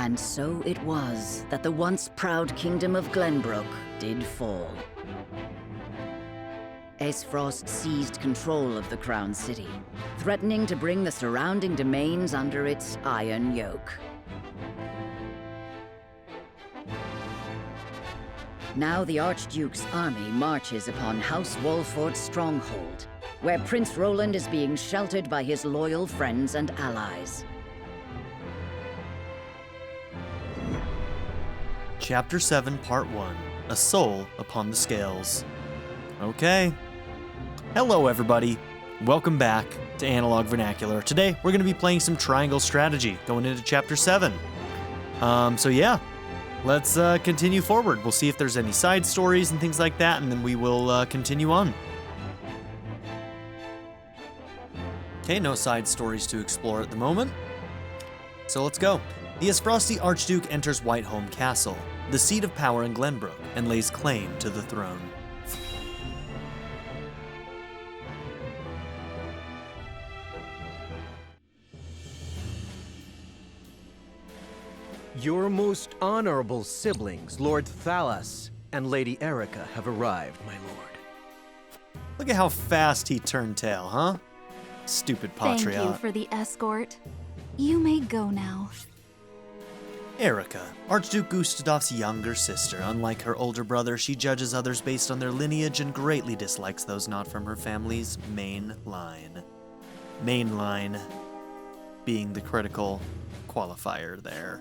And so it was that the once proud kingdom of Glenbrook did fall. Aesfrost seized control of the Crown City, threatening to bring the surrounding domains under its iron yoke. Now the Archduke's army marches upon House Wolfort's stronghold, where Prince Roland is being sheltered by his loyal friends and allies. Chapter 7, Part 1, A Soul Upon the Scales. Okay. Hello everybody, welcome back to Analog Vernacular. Today we're going to be playing some Triangle Strategy, going into Chapter 7. So yeah, let's continue forward. We'll see if there's any side stories and things like that, and then we will continue on. Okay, no side stories to explore at the moment. So let's go. The Aesfrosti Archduke enters Whiteholm Castle, the seat of power in Glenbrook, and lays claim to the throne. Your most honorable siblings, Lord Thalas and Lady Erica, have arrived, my lord. Look at how fast he turned tail, huh? Stupid patriot. Thank you for the escort. You may go now. Erica, Archduke Gustadov's younger sister. Unlike her older brother, she judges others based on their lineage and greatly dislikes those not from her family's main line. Main line being the critical qualifier there.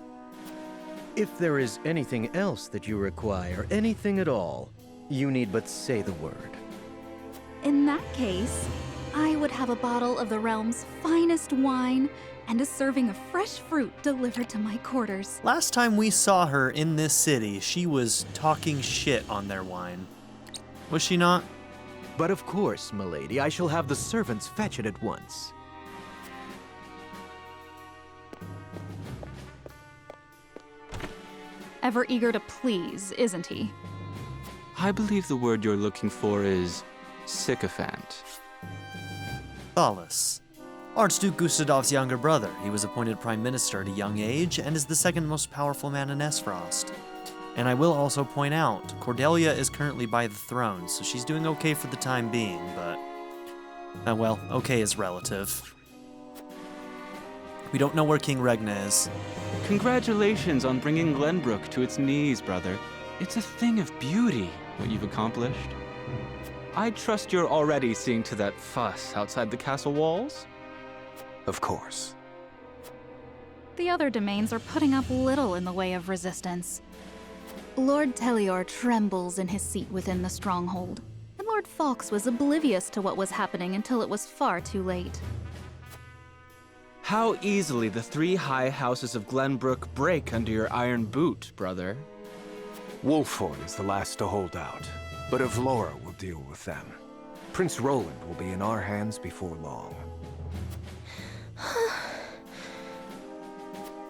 If there is anything else that you require, anything at all, you need but say the word. In that case, I would have a bottle of the realm's finest wine and a serving of fresh fruit delivered to my quarters. Last time we saw her in this city, she was talking shit on their wine. Was she not? But of course, milady, I shall have the servants fetch it at once. Ever eager to please, isn't he? I believe the word you're looking for is sycophant. Thalas, Archduke Gustadov's younger brother. He was appointed prime minister at a young age and is the second most powerful man in Aesfrost. And I will also point out, Cordelia is currently by the throne, so she's doing okay for the time being, but... well, okay is relative. We don't know where King Regna is. Congratulations on bringing Glenbrook to its knees, brother. It's a thing of beauty, what you've accomplished. I trust you're already seeing to that fuss outside the castle walls? Of course. The other domains are putting up little in the way of resistance. Lord Tellior trembles in his seat within the stronghold, and Lord Fawkes was oblivious to what was happening until it was far too late. How easily the three high houses of Glenbrook break under your iron boot, brother. Wolfort is the last to hold out, but Avlora will deal with them. Prince Roland will be in our hands before long.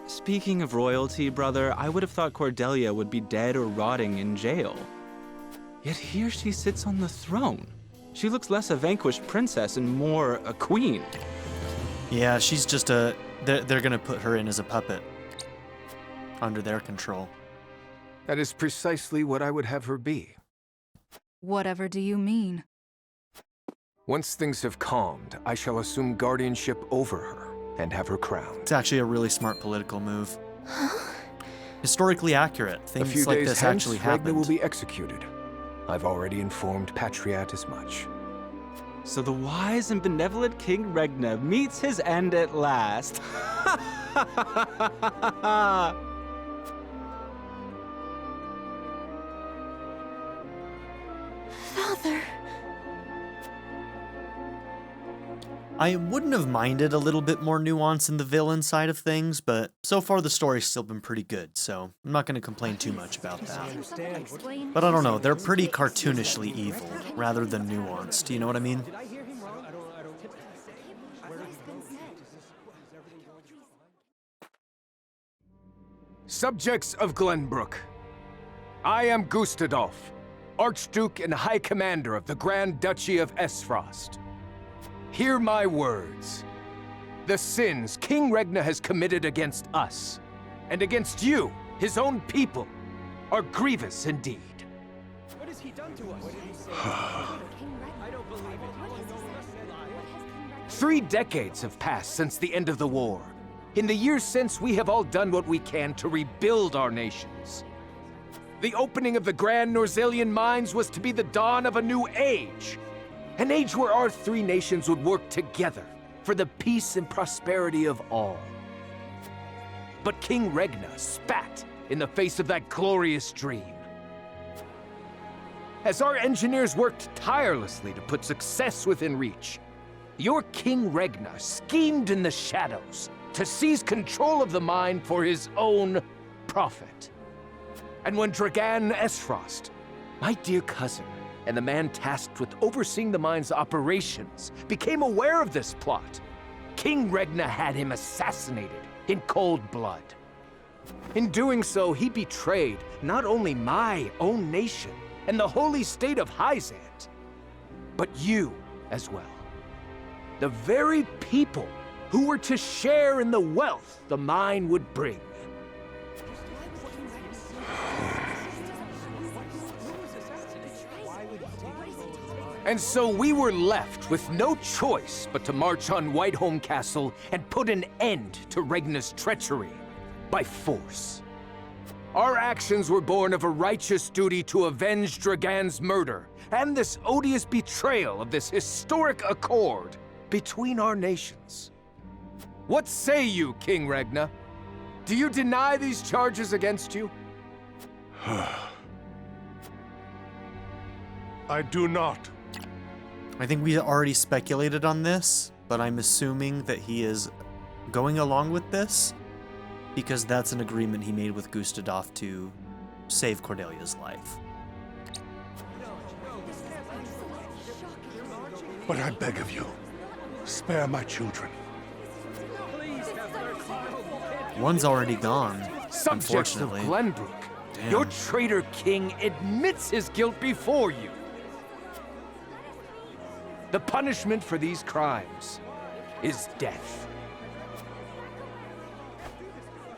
Speaking of royalty, brother, I would have thought Cordelia would be dead or rotting in jail. Yet here she sits on the throne. She looks less a vanquished princess and more a queen. Yeah, she's just a... They're gonna put her in as a puppet. Under their control. That is precisely what I would have her be. Whatever do you mean? Once things have calmed, I shall assume guardianship over her and have her crowned. It's actually a really smart political move. Historically accurate. A Things few like days this hence, actually Regna happened. will be executed. I've already informed Patriat as much. So the wise and benevolent King Regna meets his end at last. Father! I wouldn't have minded a little bit more nuance in the villain side of things, but so far the story's still been pretty good, so I'm not going to complain too much about that. But I don't know, they're pretty cartoonishly evil, rather than nuanced, you know what I mean? Subjects of Glenbrook, I am Gustadolf, Archduke and High Commander of the Grand Duchy of Aesfrost. Hear my words. The sins King Regna has committed against us and against you, his own people, are grievous indeed. What has he done to us? 3 decades have passed since the end of the war. In the years since, we have all done what we can to rebuild our nations. The opening of the Grand Norzelian mines was to be the dawn of a new age. An age where our 3 nations would work together for the peace and prosperity of all. But King Regna spat in the face of that glorious dream. As our engineers worked tirelessly to put success within reach, your King Regna schemed in the shadows to seize control of the mine for his own profit. And when Dragan Esfrost, my dear cousin, and the man tasked with overseeing the mine's operations, became aware of this plot, King Regna had him assassinated in cold blood. In doing so, he betrayed not only my own nation and the holy state of Hyzant, but you as well. The very people who were to share in the wealth the mine would bring. And so we were left with no choice but to march on Whiteholm Castle and put an end to Regna's treachery by force. Our actions were born of a righteous duty to avenge Dragan's murder and this odious betrayal of this historic accord between our nations. What say you, King Regna? Do you deny these charges against you? I do not. I think we already speculated on this, but I'm assuming that he is going along with this because that's an agreement he made with Gustadolf to save Cordelia's life. But I beg of you, spare my children. One's already gone, Subjects of unfortunately. Glenbrook, Damn. your traitor king admits his guilt before you. The punishment for these crimes is death.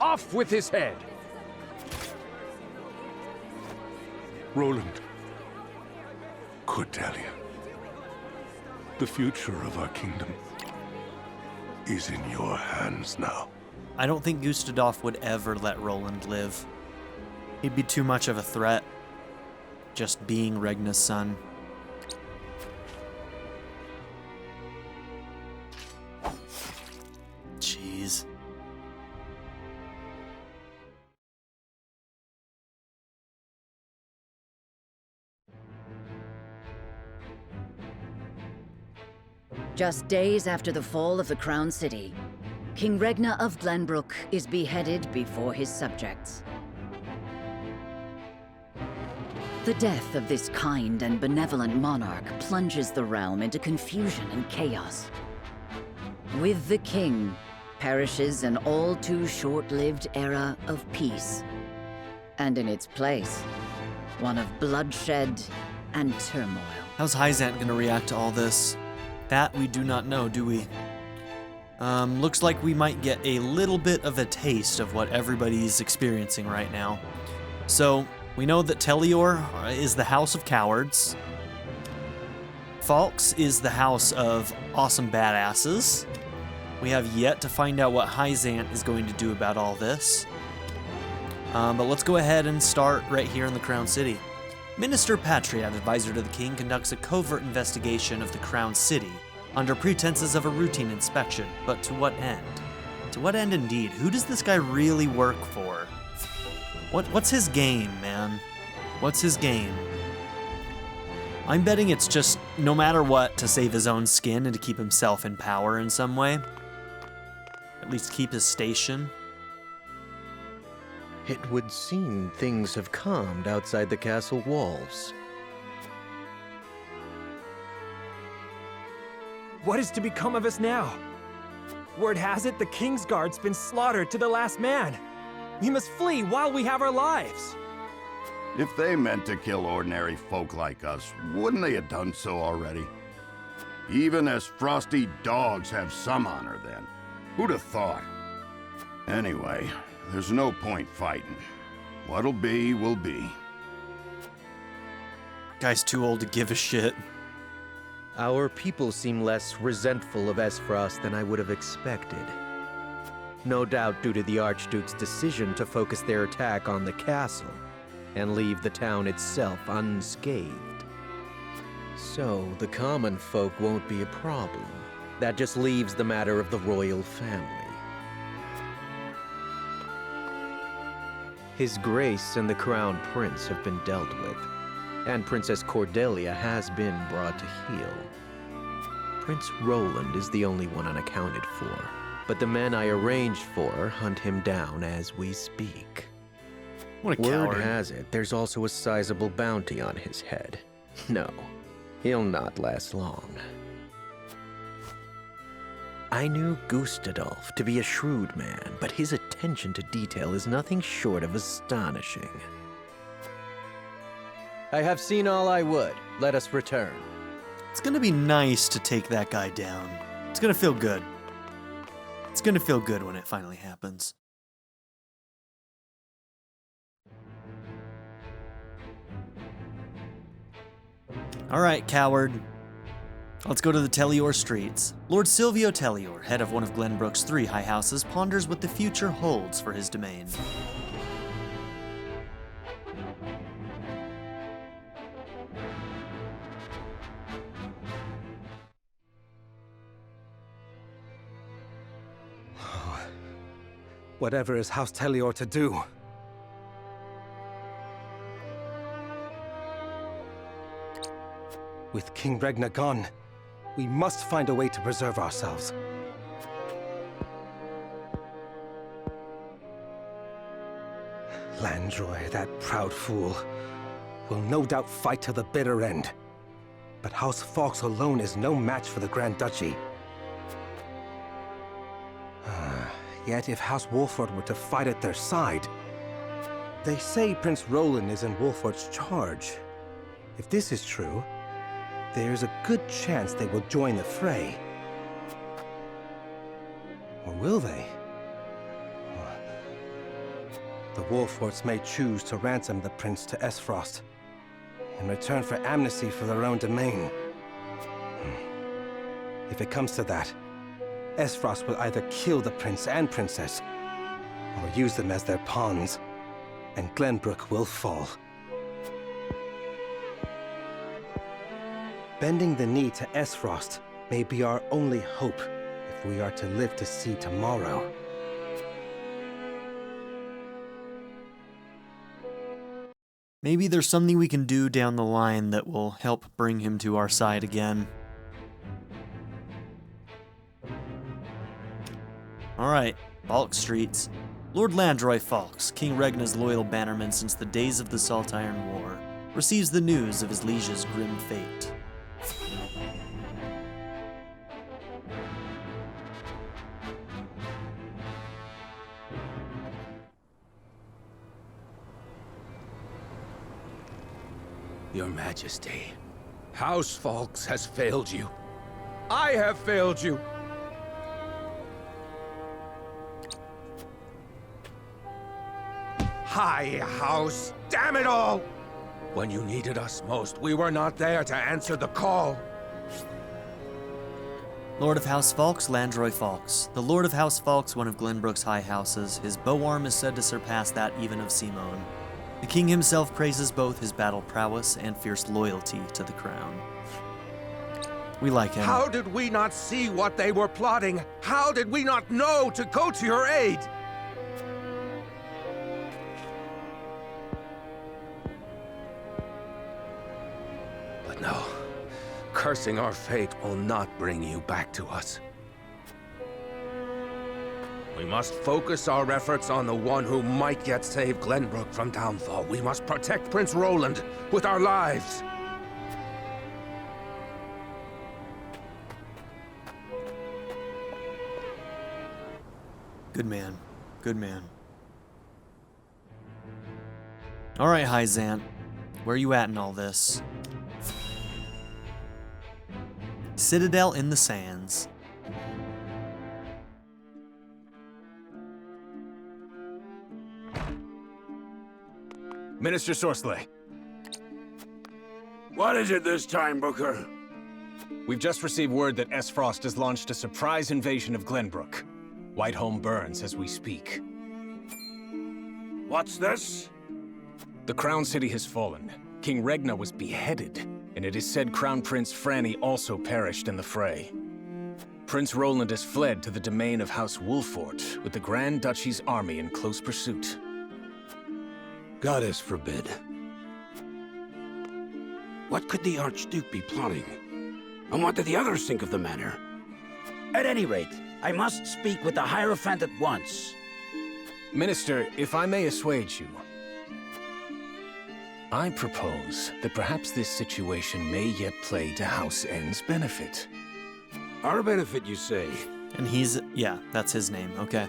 Off with his head! Roland, Cordelia, the future of our kingdom is in your hands now. I don't think Gustadolf would ever let Roland live. He'd be too much of a threat, just being Regna's son. Jeez. Just days after the fall of the Crown City, King Regna of Glenbrook is beheaded before his subjects. The death of this kind and benevolent monarch plunges the realm into confusion and chaos. With the king perishes an all too short-lived era of peace, and in its place, one of bloodshed and turmoil. How's Hyzant gonna react to all this? That we do not know, do we? Looks like we might get a little bit of a taste of what everybody's experiencing right now. So, we know that Tellior is the House of Cowards. Falks is the House of Awesome Badasses. We have yet to find out what Hyzant is going to do about all this. But let's go ahead and start right here in the Crown City. Minister Patriat, advisor to the king, conducts a covert investigation of the Crown City under pretenses of a routine inspection. But to what end? To what end indeed? Who does this guy really work for? What's his game, man? What's his game? I'm betting it's just, no matter what, to save his own skin and to keep himself in power in some way. At least keep his station. It would seem things have calmed outside the castle walls. What is to become of us now? Word has it the Kingsguard's been slaughtered to the last man. We must flee while we have our lives. If they meant to kill ordinary folk like us, wouldn't they have done so already? Even as frosty dogs have some honor then. Who'd have thought? Anyway, There's no point fighting. What'll be, will be. Guy's too old to give a shit. Our people seem less resentful of Esfrost than I would have expected. No doubt due to the Archduke's decision to focus their attack on the castle and leave the town itself unscathed. So, the common folk won't be a problem. That just leaves the matter of the royal family. His Grace and the Crown Prince have been dealt with, and Princess Cordelia has been brought to heel. Prince Roland is the only one unaccounted for, but the men I arranged for hunt him down as we speak. What a coward. Word has it, there's also a sizable bounty on his head. No, he'll not last long. I knew Gustadolf to be a shrewd man, but his attention to detail is nothing short of astonishing. I have seen all I would. Let us return. It's gonna be nice to take that guy down. It's gonna feel good. It's gonna feel good when it finally happens. Alright, coward. Let's go to the Tellior streets. Lord Silvio Tellior, head of one of Glenbrook's 3 high houses, ponders what the future holds for his domain. Whatever is House Tellior to do? With King Regna gone, we must find a way to preserve ourselves. Landroy, that proud fool, will no doubt fight to the bitter end. But House Fawkes alone is no match for the Grand Duchy. Yet if House Wolfort were to fight at their side... They say Prince Roland is in Wolfort's charge. If this is true, there's a good chance they will join the fray. Or will they? The Wolforts may choose to ransom the prince to Esfrost in return for amnesty for their own domain. If it comes to that, Esfrost will either kill the prince and princess, or use them as their pawns, and Glenbrook will fall. Bending the knee to Esfrost may be our only hope if we are to live to see tomorrow. Maybe there's something we can do down the line that will help bring him to our side again. Alright, Falk Streets. Lord Landroy Fawkes, King Regna's loyal bannerman since the days of the Saltiron War, receives the news of his liege's grim fate. Your Majesty, House Fawkes has failed you. I have failed you. High House, damn it all! When you needed us most, we were not there to answer the call. Lord of House Fawkes, Landroy Fawkes. The Lord of House Fawkes, one of Glenbrook's high houses, his bow arm is said to surpass that even of Simone. The king himself praises both his battle prowess and fierce loyalty to the crown. We like him. How did we not see what they were plotting? How did we not know to go to your aid? But no, cursing our fate will not bring you back to us. We must focus our efforts on the one who might yet save Glenbrook from downfall. We must protect Prince Roland with our lives. Good man. Good man. Alright, High Zant. Where are you at in all this? Citadel in the Sands. Minister Sorsley. What is it this time, Booker? We've just received word that S. Frost has launched a surprise invasion of Glenbrook. Whiteholm burns as we speak. What's this? The Crown City has fallen. King Regna was beheaded, and it is said Crown Prince Franny also perished in the fray. Prince Roland has fled to the domain of House Wolfort, with the Grand Duchy's army in close pursuit. Goddess forbid. What could the Archduke be plotting? And what did the others think of the matter? At any rate, I must speak with the Hierophant at once. Minister, if I may assuage you, I propose that perhaps this situation may yet play to House N's benefit. Our benefit, you say? And he's, yeah, that's his name, okay.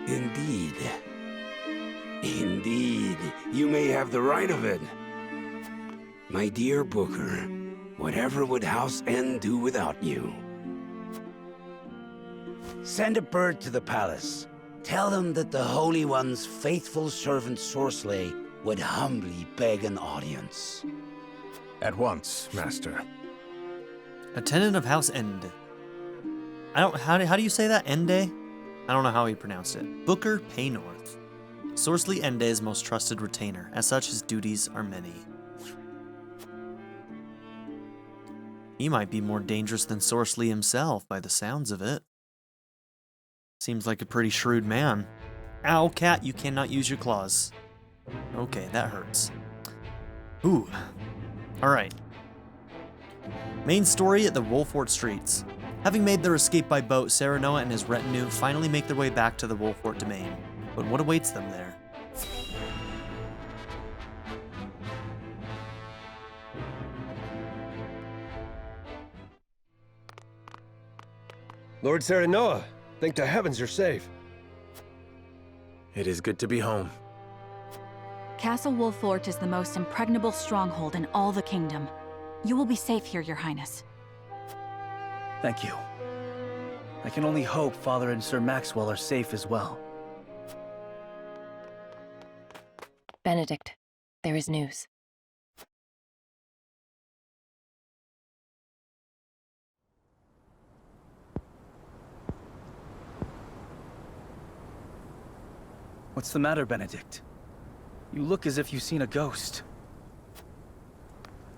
Indeed. Indeed, you may have the right of it. My dear Booker, whatever would House N do without you? Send a bird to the palace. Tell them that the Holy One's faithful servant Sorsley would humbly beg an audience. At once, Master. Attendant of House End. How do you say that? Ende? I don't know how he pronounced it. Booker Paynorth. Sorsley Ende's most trusted retainer. As such, his duties are many. He might be more dangerous than Sorsley himself, by the sounds of it. Seems like a pretty shrewd man. Ow, cat, you cannot use your claws. Okay, that hurts. Ooh. Alright. Main story at the Wolfort streets. Having made their escape by boat, Serenoa and his retinue finally make their way back to the Wolfort domain. But what awaits them there? Lord Serenoa, thank to heavens you're safe. It is good to be home. Castle Wolfort is the most impregnable stronghold in all the kingdom. You will be safe here, Your Highness. Thank you. I can only hope Father and Sir Maxwell are safe as well. Benedict, there is news. What's the matter, Benedict? You look as if you've seen a ghost.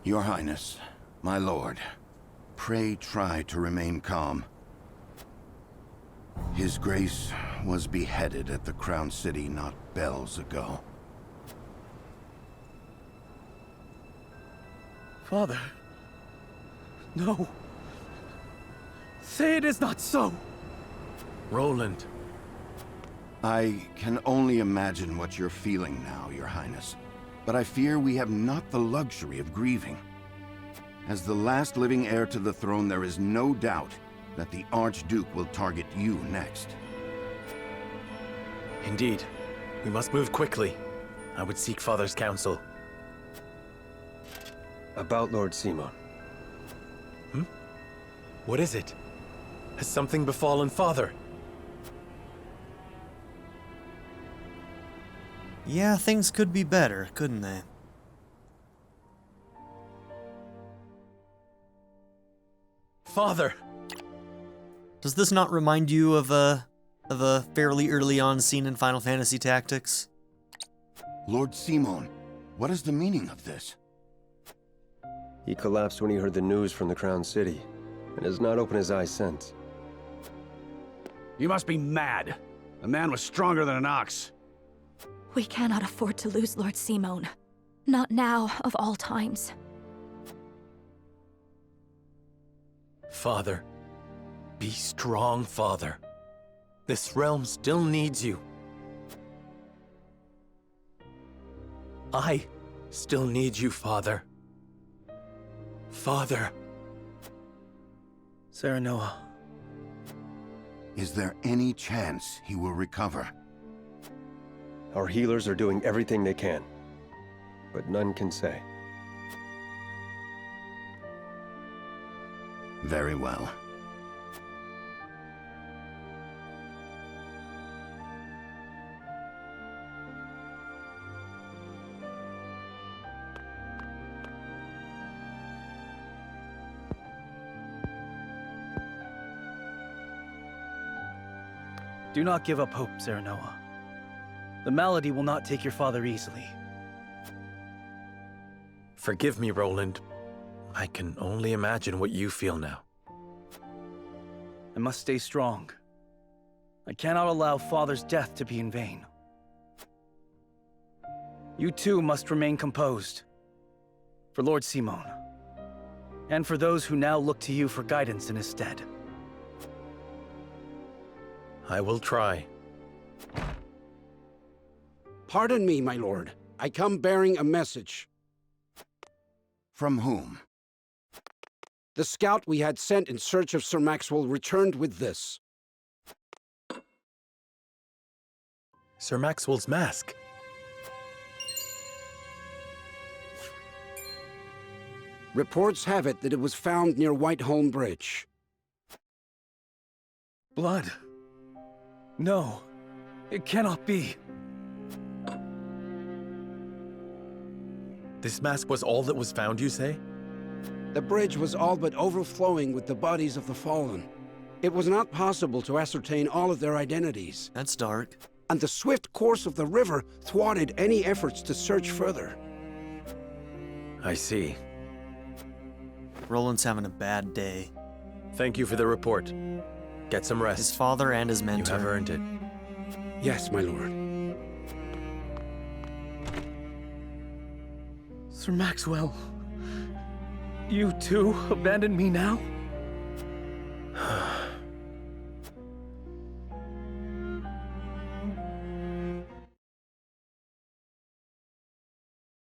Your Highness, my lord, pray try to remain calm. His Grace was beheaded at the Crown City not bells ago. Father. No. Say it is not so. Roland. I can only imagine what you're feeling now, Your Highness. But I fear we have not the luxury of grieving. As the last living heir to the throne, there is no doubt that the Archduke will target you next. Indeed. We must move quickly. I would seek Father's counsel. About Lord Simon. What is it? Has something befallen Father? Yeah, things could be better, couldn't they? Father! Does this not remind you of a fairly early on scene in Final Fantasy Tactics? Lord Simon, what is the meaning of this? He collapsed when he heard the news from the Crown City, and has not opened his eyes since. You must be mad. The man was stronger than an ox. We cannot afford to lose Lord Simon. Not now, of all times. Father. Be strong, Father. This realm still needs you. I still need you, Father. Father. Serenoa. Is there any chance he will recover? Our healers are doing everything they can, but none can say. Very well. Do not give up hope, Serenoa. The malady will not take your father easily. Forgive me, Roland. I can only imagine what you feel now. I must stay strong. I cannot allow father's death to be in vain. You too must remain composed. For Lord Simon. And for those who now look to you for guidance in his stead. I will try. Pardon me, my lord. I come bearing a message. From whom? The scout we had sent in search of Sir Maxwell returned with this. Sir Maxwell's mask. Reports have it that it was found near Whiteholm Bridge. Blood. No, it cannot be. This mask was all that was found, you say? The bridge was all but overflowing with the bodies of the fallen. It was not possible to ascertain all of their identities. That's dark. And the swift course of the river thwarted any efforts to search further. I see. Roland's having a bad day. Thank you for the report. Get some rest. His father and his mentor. You have earned it. Yes, my lord. Sir Maxwell, you too abandon me now?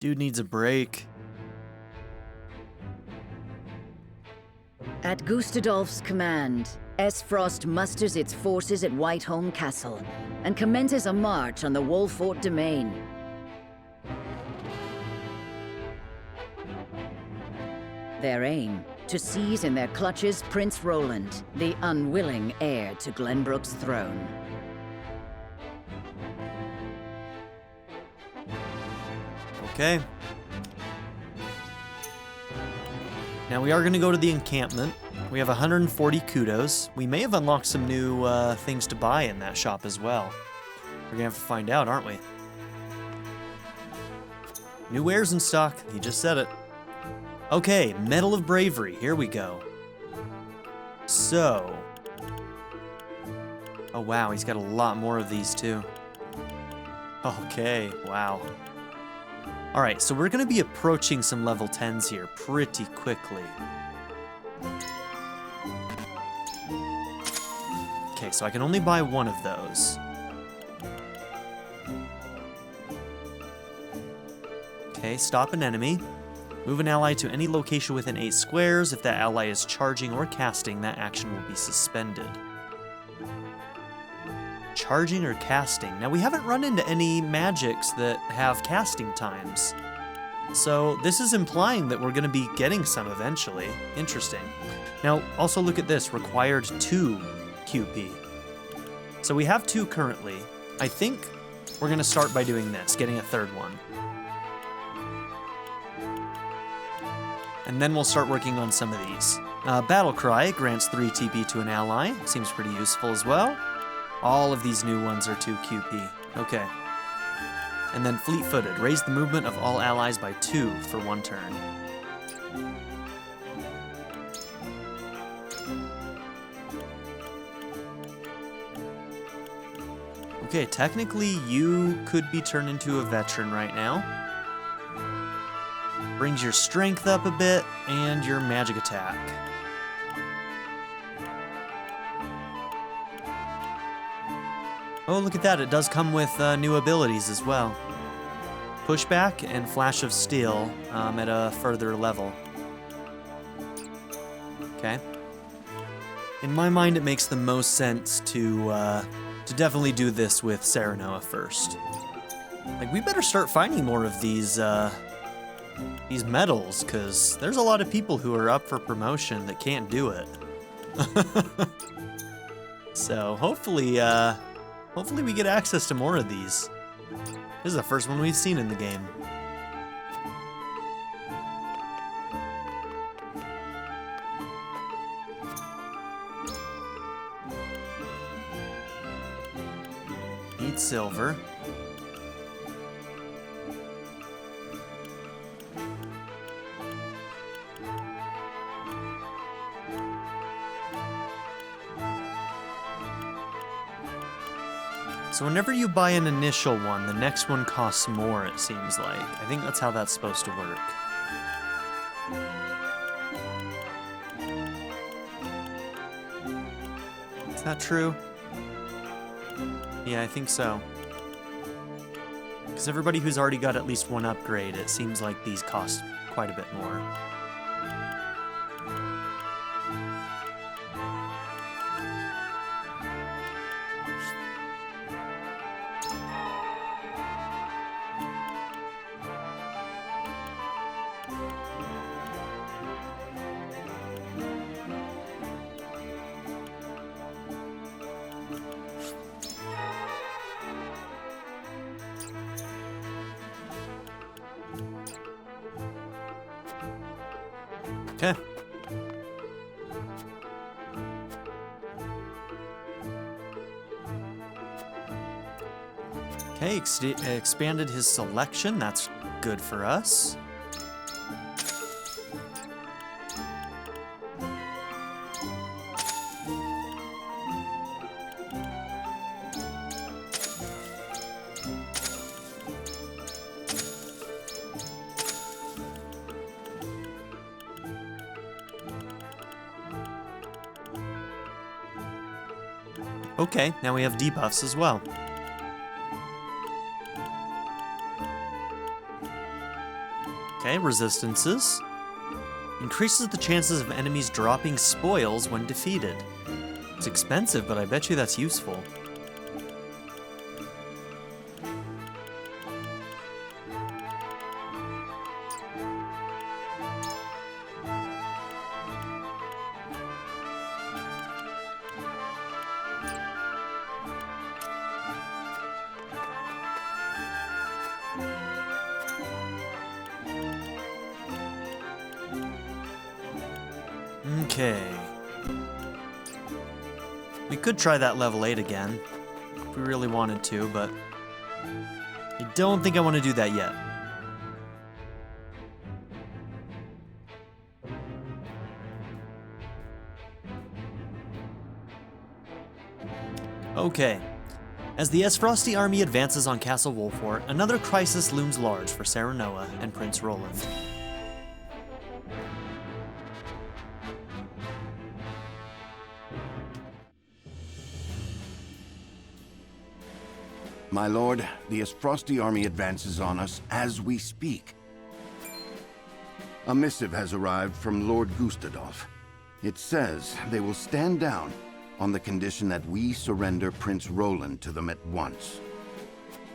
Dude needs a break. At Gustadolf's command, Frost musters its forces at Whiteholm Castle and commences a march on the Wolfort domain. Their aim, to seize in their clutches Prince Roland, the unwilling heir to Glenbrook's throne. Okay. Now we are going to go to the encampment. We have 140 kudos. We may have unlocked some new things to buy in that shop as well. We're going to have to find out, aren't we? New wares in stock. He just said it. Okay, Medal of Bravery. Here we go. So. Oh, wow. He's got a lot more of these, too. Okay, wow. All right, so we're going to be approaching some level 10s here pretty quickly. Okay, so I can only buy one of those. Okay, stop an enemy. Move an ally to any location within 8 squares. If that ally is charging or casting, that action will be suspended. Charging or casting. Now, we haven't run into any magics that have casting times. So this is implying that we're going to be getting some eventually. Interesting. Now, also look at this. Required 2 QP. So we have 2 currently. I think we're going to start by doing this, getting a 3rd one. And then we'll start working on some of these. Battle Cry grants 3 TP to an ally. Seems pretty useful as well. All of these new ones are 2 QP. Okay. And then Fleet-Footed. Raise the movement of all allies by 2 for 1 turn. Okay, technically you could be turned into a veteran right now. Brings your strength up a bit and your magic attack. Oh, look at that. It does come with new abilities as well. Pushback and Flash of Steel at a further level. Okay. In my mind, it makes the most sense to definitely do this with Serenoa first. Like, we better start finding more of these medals, because there's a lot of people who are up for promotion that can't do it. So hopefully we get access to more of these. This is the first one we've seen in the game. 8 silver. So whenever you buy an initial one, the next one costs more, it seems like. I think that's how that's supposed to work. Is that true? Yeah, I think so. Because everybody who's already got at least one upgrade, it seems like these cost quite a bit more. Okay. Okay, expanded his selection. That's good for us. Okay, now we have debuffs as well. Okay, resistances. Increases the chances of enemies dropping spoils when defeated. It's expensive, but I bet you that's useful. Okay. We could try that level 8 again, if we really wanted to, but I don't think I want to do that yet. Okay. As the Esfrosti army advances on Castle Wolfort, another crisis looms large for Serenoa and Prince Roland. My lord, the Esfrosti army advances on us as we speak. A missive has arrived from Lord Gustadolf. It says they will stand down on the condition that we surrender Prince Roland to them at once.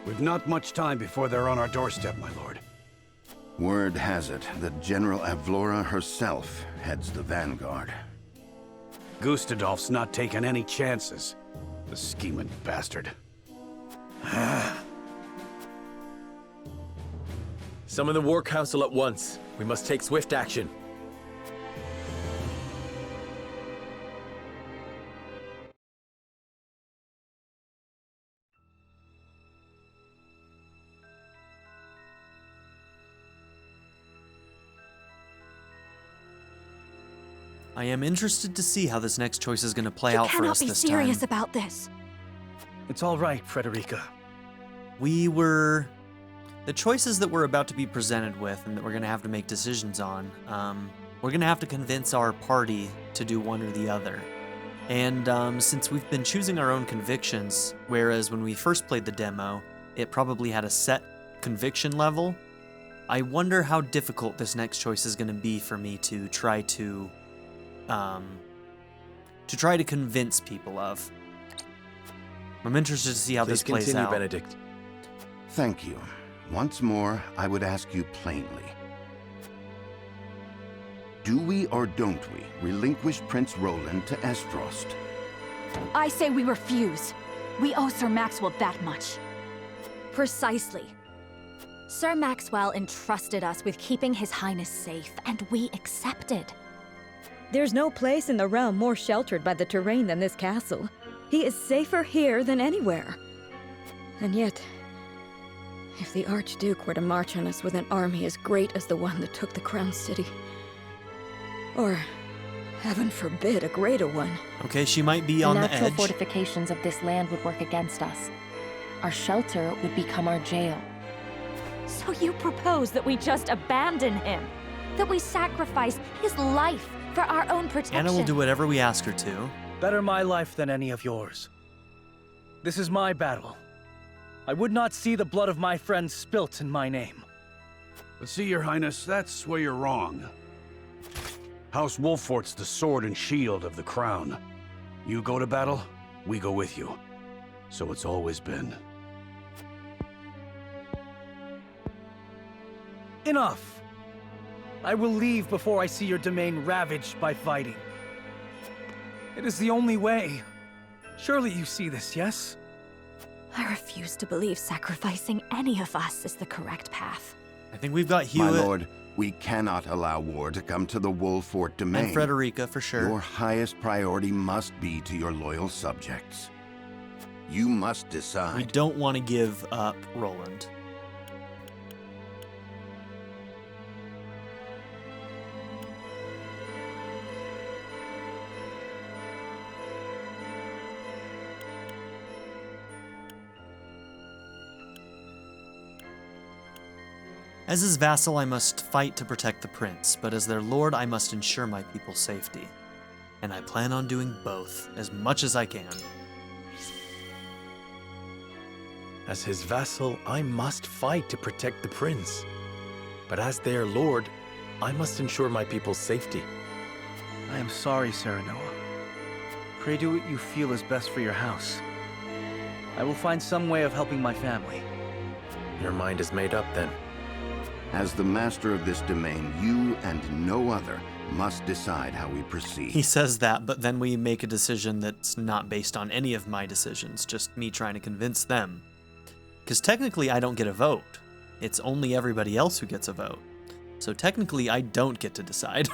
We've not much time before they're on our doorstep, my lord. Word has it that General Avlora herself heads the vanguard. Gustadolf's not taking any chances. The scheming bastard. Summon the War Council at once. We must take swift action. I am interested to see how this next choice is going to play out for us this time. You cannot be serious about this. It's all right, Frederica. The choices that we're about to be presented with and that we're going to have to make decisions on, we're going to have to convince our party to do one or the other. And since we've been choosing our own convictions, whereas when we first played the demo, it probably had a set conviction level, I wonder how difficult this next choice is going to be for me to try to convince people of. I'm interested to see how this plays continue, out. Benedict. Thank you. Once more, I would ask you plainly. Do we or don't we relinquish Prince Roland to Esfrost? I say we refuse. We owe Sir Maxwell that much. Precisely. Sir Maxwell entrusted us with keeping His Highness safe, and we accepted. There's no place in the realm more sheltered by the terrain than this castle. He is safer here than anywhere. And yet, if the Archduke were to march on us with an army as great as the one that took the Crown City, or, heaven forbid, a greater one. Okay, she might be on the edge. The natural fortifications of this land would work against us. Our shelter would become our jail. So you propose that we just abandon him? That we sacrifice his life for our own protection? Anna will do whatever we ask her to. Better my life than any of yours. This is my battle. I would not see the blood of my friends spilt in my name. But see, Your Highness, that's where you're wrong. House Wolfort's the sword and shield of the crown. You go to battle, we go with you. So it's always been. Enough! I will leave before I see your domain ravaged by fighting. It is the only way. Surely you see this, yes? I refuse to believe sacrificing any of us is the correct path. I think we've got Hewitt. My lord, we cannot allow war to come to the Wolfort domain. And Frederica, for sure. Your highest priority must be to your loyal subjects. You must decide. We don't want to give up Roland. As his vassal, I must fight to protect the prince, but as their lord, I must ensure my people's safety. And I plan on doing both, as much as I can. As his vassal, I must fight to protect the prince. But as their lord, I must ensure my people's safety. I am sorry, Serenoa. Pray do what you feel is best for your house. I will find some way of helping my family. Your mind is made up, then. As the master of this domain, you and no other must decide how we proceed. He says that, but then we make a decision that's not based on any of my decisions, just me trying to convince them. Because technically I don't get a vote. It's only everybody else who gets a vote. So technically I don't get to decide.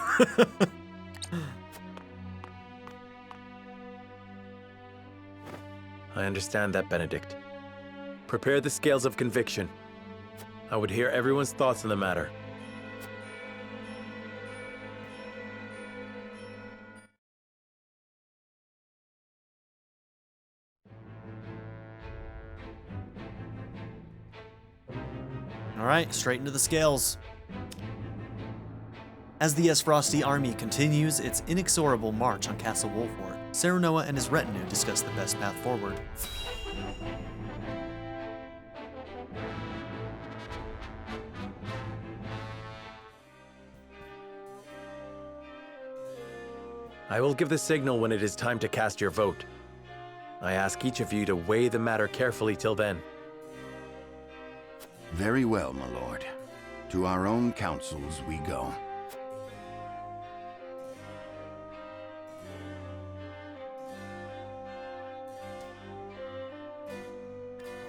I understand that, Benedict. Prepare the scales of conviction. I would hear everyone's thoughts on the matter. All right, straight into the scales. As the Esfrosti army continues its inexorable march on Castle Wolfort, Serenoa and his retinue discuss the best path forward. I will give the signal when it is time to cast your vote. I ask each of you to weigh the matter carefully till then. Very well, my lord. To our own councils we go.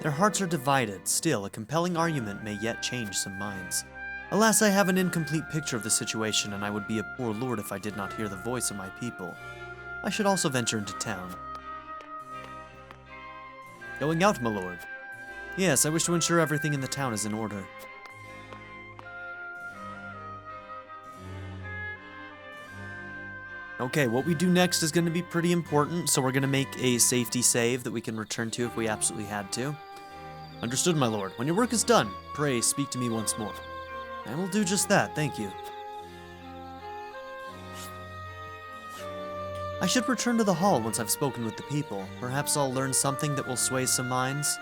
Their hearts are divided. Still, a compelling argument may yet change some minds. Alas, I have an incomplete picture of the situation, and I would be a poor lord if I did not hear the voice of my people. I should also venture into town. Going out, my lord. Yes, I wish to ensure everything in the town is in order. Okay, what we do next is going to be pretty important, so we're going to make a safety save that we can return to if we absolutely had to. Understood, my lord. When your work is done, pray speak to me once more. I will do just that, thank you. I should return to the hall once I've spoken with the people. Perhaps I'll learn something that will sway some minds.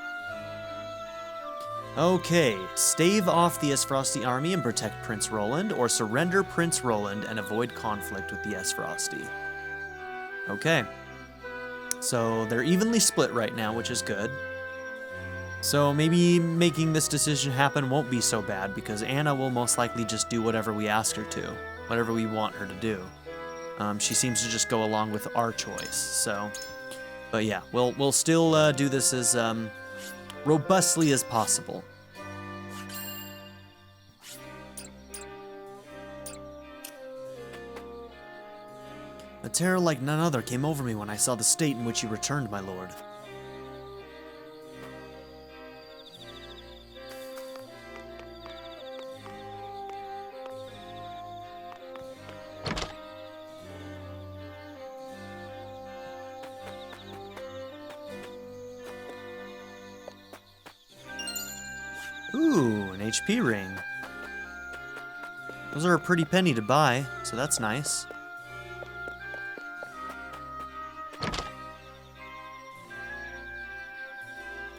Okay, stave off the Esfrosti army and protect Prince Roland, or surrender Prince Roland and avoid conflict with the Esfrosti. Okay. So they're evenly split right now, which is good. So maybe making this decision happen won't be so bad, because Anna will most likely just do whatever we ask her to, whatever we want her to do. She seems to just go along with our choice, so... But yeah, we'll still do this as robustly as possible. A terror like none other came over me when I saw the state in which you returned, my lord. HP ring. Those are a pretty penny to buy, so that's nice.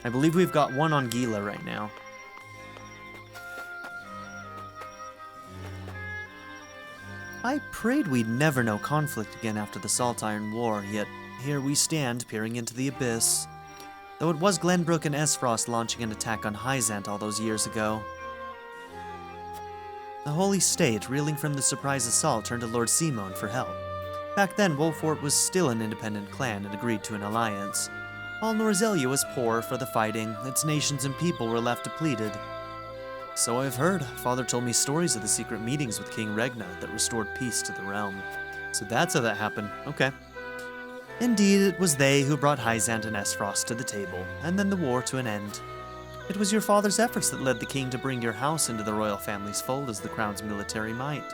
I believe we've got one on Gila right now. I prayed we'd never know conflict again after the Salt Iron War, yet here we stand, peering into the abyss. Though it was Glenbrook and Esfrost launching an attack on Hyzant all those years ago. The Holy State, reeling from the surprise assault, turned to Lord Simon for help. Back then, Wolfort was still an independent clan and agreed to an alliance. All Norzelia was poor for the fighting, its nations and people were left depleted. So I've heard. Father told me stories of the secret meetings with King Regna that restored peace to the realm. So that's how that happened. Okay. Indeed, it was they who brought Hyzant and Esfrost to the table, and then the war to an end. It was your father's efforts that led the king to bring your house into the royal family's fold as the crown's military might.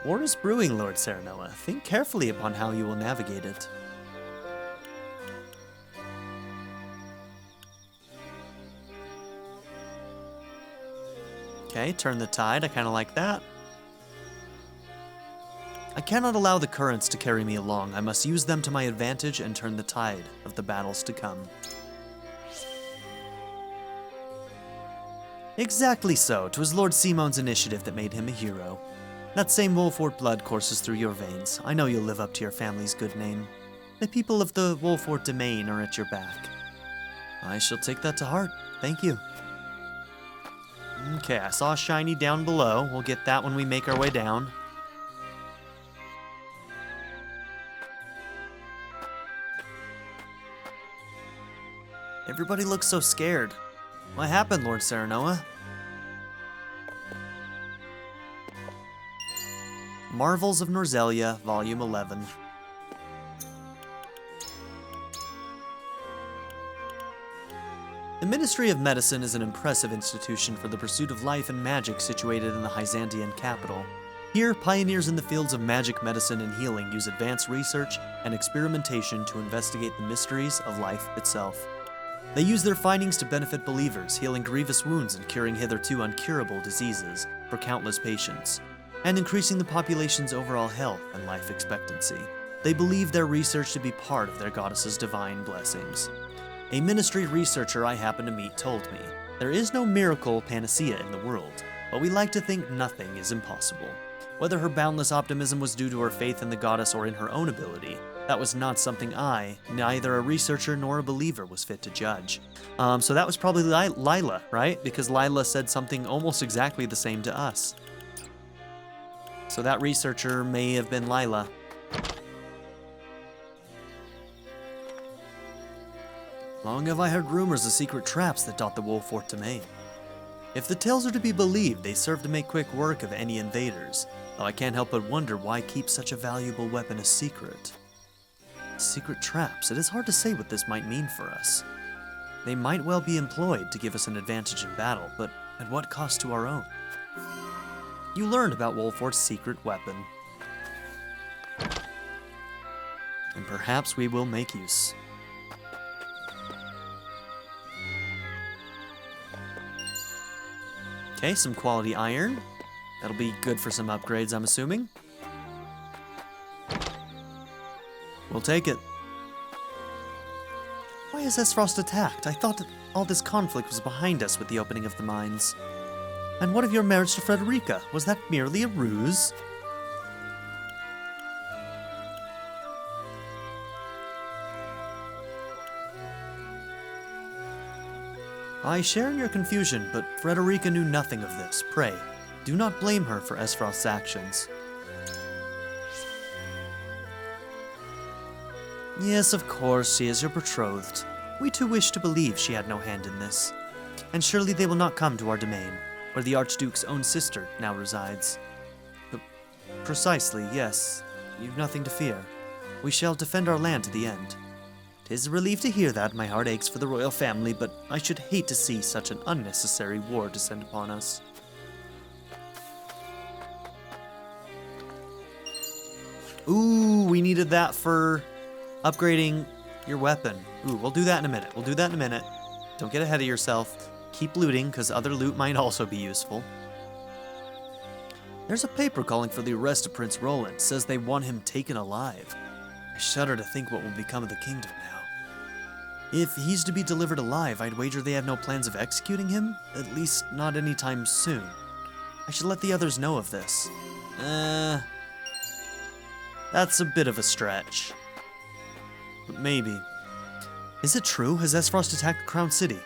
War is brewing, Lord Serenoa. Think carefully upon how you will navigate it. Okay, turn the tide. I kind of like that. I cannot allow the currents to carry me along. I must use them to my advantage and turn the tide of the battles to come. Exactly so. 'Twas Lord Simon's initiative that made him a hero. That same Wolfort blood courses through your veins. I know you'll live up to your family's good name. The people of the Wolfort domain are at your back. I shall take that to heart. Thank you. Okay, I saw a shiny down below. We'll get that when we make our way down. Everybody looks so scared. What happened, Lord Serenoa? Marvels of Norzelia, Volume 11. The Ministry of Medicine is an impressive institution for the pursuit of life and magic situated in the Hyzantian capital. Here, pioneers in the fields of magic, medicine, and healing use advanced research and experimentation to investigate the mysteries of life itself. They use their findings to benefit believers, healing grievous wounds and curing hitherto uncurable diseases for countless patients, and increasing the population's overall health and life expectancy. They believe their research to be part of their goddess's divine blessings. A ministry researcher I happened to meet told me, there is no miracle panacea in the world, but we like to think nothing is impossible. Whether her boundless optimism was due to her faith in the goddess or in her own ability, that was not something I, neither a researcher nor a believer, was fit to judge. So that was probably Lila, right? Because Lila said something almost exactly the same to us. So that researcher may have been Lila. Long have I heard rumors of secret traps that dot the Wolfort domain. If the tales are to be believed, they serve to make quick work of any invaders, though I can't help but wonder why keep such a valuable weapon a secret. Secret traps. It is hard to say what this might mean for us. They might well be employed to give us an advantage in battle, but at what cost to our own? You learned about Wolfort's secret weapon. And perhaps we will make use. Okay, some quality iron. That'll be good for some upgrades, I'm assuming. We'll take it. Why is Esfrost attacked? I thought that all this conflict was behind us with the opening of the mines. And what of your marriage to Frederica? Was that merely a ruse? I share in your confusion, but Frederica knew nothing of this. Pray, do not blame her for Esfrost's actions. Yes, of course, she is your betrothed. We too wish to believe she had no hand in this. And surely they will not come to our domain, where the Archduke's own sister now resides. But precisely, yes. You've nothing to fear. We shall defend our land to the end. 'Tis a relief to hear that. My heart aches for the royal family, but I should hate to see such an unnecessary war descend upon us. Ooh, we needed that for upgrading your weapon. Ooh, we'll do that in a minute. We'll do that in a minute. Don't get ahead of yourself. Keep looting, because other loot might also be useful. There's a paper calling for the arrest of Prince Roland. It says they want him taken alive. I shudder to think what will become of the kingdom now. If he's to be delivered alive, I'd wager they have no plans of executing him. At least not anytime soon. I should let the others know of this. That's a bit of a stretch. But maybe. Is it true? Has Esfrost attacked the Crown City?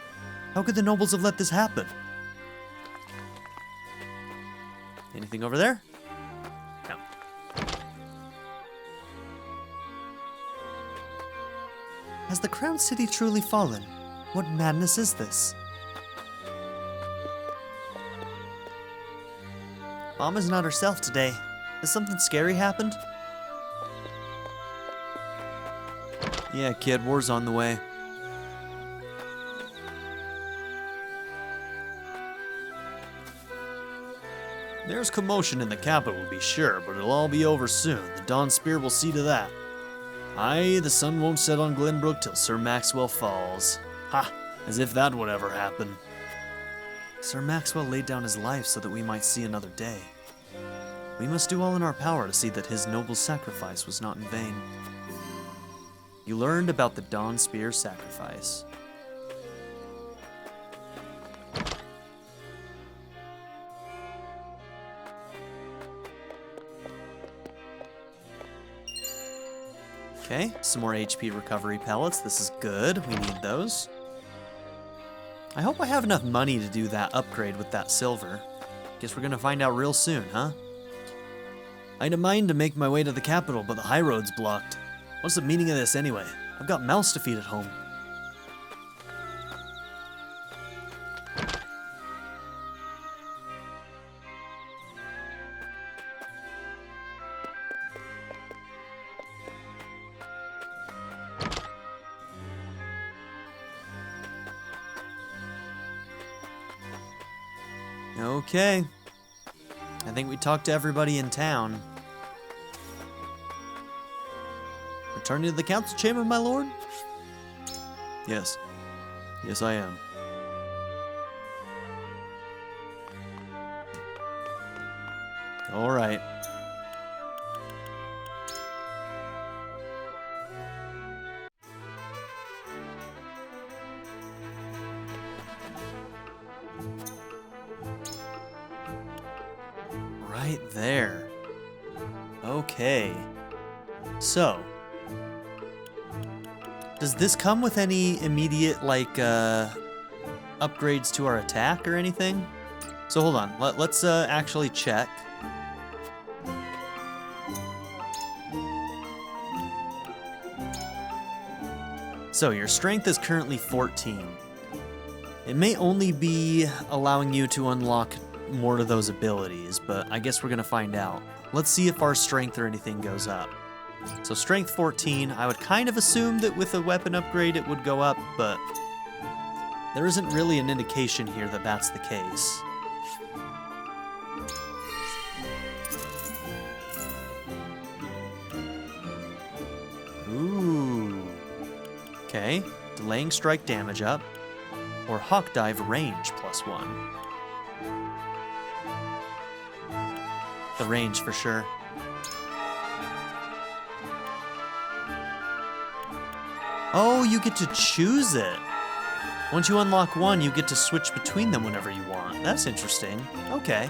How could the nobles have let this happen? Anything over there? No. Has the Crown City truly fallen? What madness is this? Mama's not herself today. Has something scary happened? Yeah, kid, war's on the way. There's commotion in the capital, to be sure, but it'll all be over soon. The Dawn Spear will see to that. Aye, the sun won't set on Glenbrook till Sir Maxwell falls. Ha! As if that would ever happen. Sir Maxwell laid down his life so that we might see another day. We must do all in our power to see that his noble sacrifice was not in vain. You learned about the Dawn Spear sacrifice. Okay, some more HP recovery pellets. This is good. We need those. I hope I have enough money to do that upgrade with that silver. Guess we're gonna find out real soon, huh? I had a mind to make my way to the capital, but the high road's blocked. What's the meaning of this anyway? I've got mouths to feed at home. Okay. I think we talked to everybody in town. Returning to the council chamber, my lord? Yes. Yes, I am. All right. Right there. Okay. So, does this come with any immediate, like, upgrades to our attack or anything? So hold on, let's actually check. So your strength is currently 14. It may only be allowing you to unlock more of those abilities, but I guess we're gonna find out. Let's see if our strength or anything goes up. So strength 14, I would kind of assume that with a weapon upgrade it would go up, but there isn't really an indication here that that's the case. Ooh. Okay, delaying strike damage up, or hawk dive range +1. The range for sure. Oh, you get to choose it. Once you unlock one, you get to switch between them whenever you want. That's interesting. Okay.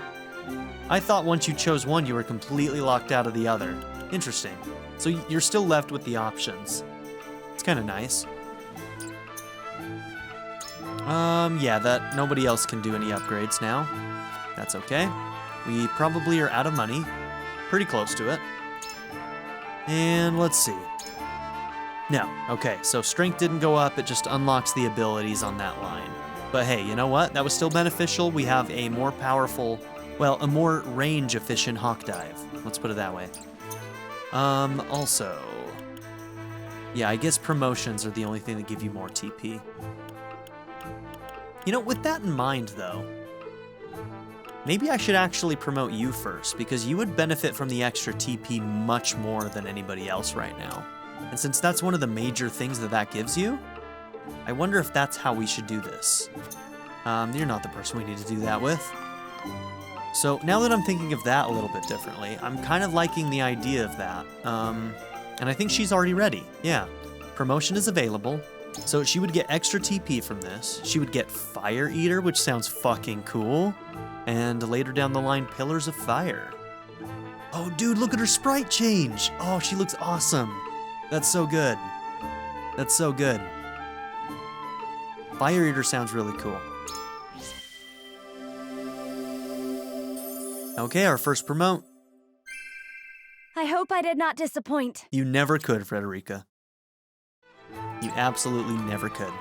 I thought once you chose one, you were completely locked out of the other. Interesting. So you're still left with the options. It's kind of nice. Yeah, that nobody else can do any upgrades now. That's okay. We probably are out of money. Pretty close to it. And let's see. No, okay, so strength didn't go up, it just unlocks the abilities on that line. But hey, you know what? That was still beneficial. We have a more powerful, well, a more range-efficient hawk dive. Let's put it that way. Also, yeah, I guess promotions are the only thing that give you more TP. You know, with that in mind, though, maybe I should actually promote you first, because you would benefit from the extra TP much more than anybody else right now. And since that's one of the major things that gives you, I wonder if that's how we should do this. You're not the person we need to do that with. So now that I'm thinking of that a little bit differently, I'm kind of liking the idea of that. And I think she's already ready. Yeah. Promotion is available. So she would get extra TP from this. She would get Fire Eater, which sounds fucking cool. And later down the line, Pillars of Fire. Oh, dude, look at her sprite change. Oh, she looks awesome. That's so good. That's so good. Fire Eater sounds really cool. Okay, our first promote. I hope I did not disappoint. You never could, Frederica. You absolutely never could.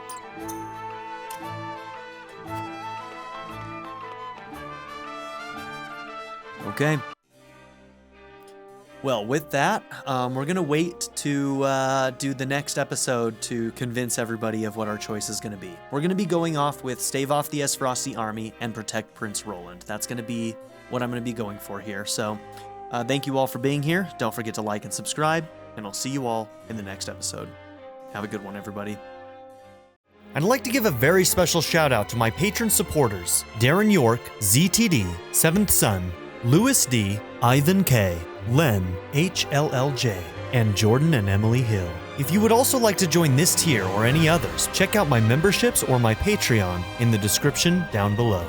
Okay. Well, with that, we're going to wait to do the next episode to convince everybody of what our choice is going to be. We're going to be going off with stave off the Esfrosti army and protect Prince Roland. That's going to be what I'm going to be going for here. So thank you all for being here. Don't forget to like and subscribe, and I'll see you all in the next episode. Have a good one, everybody. I'd like to give a very special shout out to my patron supporters, Darren York, ZTD, 7th Son, Louis D, Ivan K, Len, HLLJ, and Jordan and Emily Hill. If you would also like to join this tier or any others, check out my memberships or my Patreon in the description down below.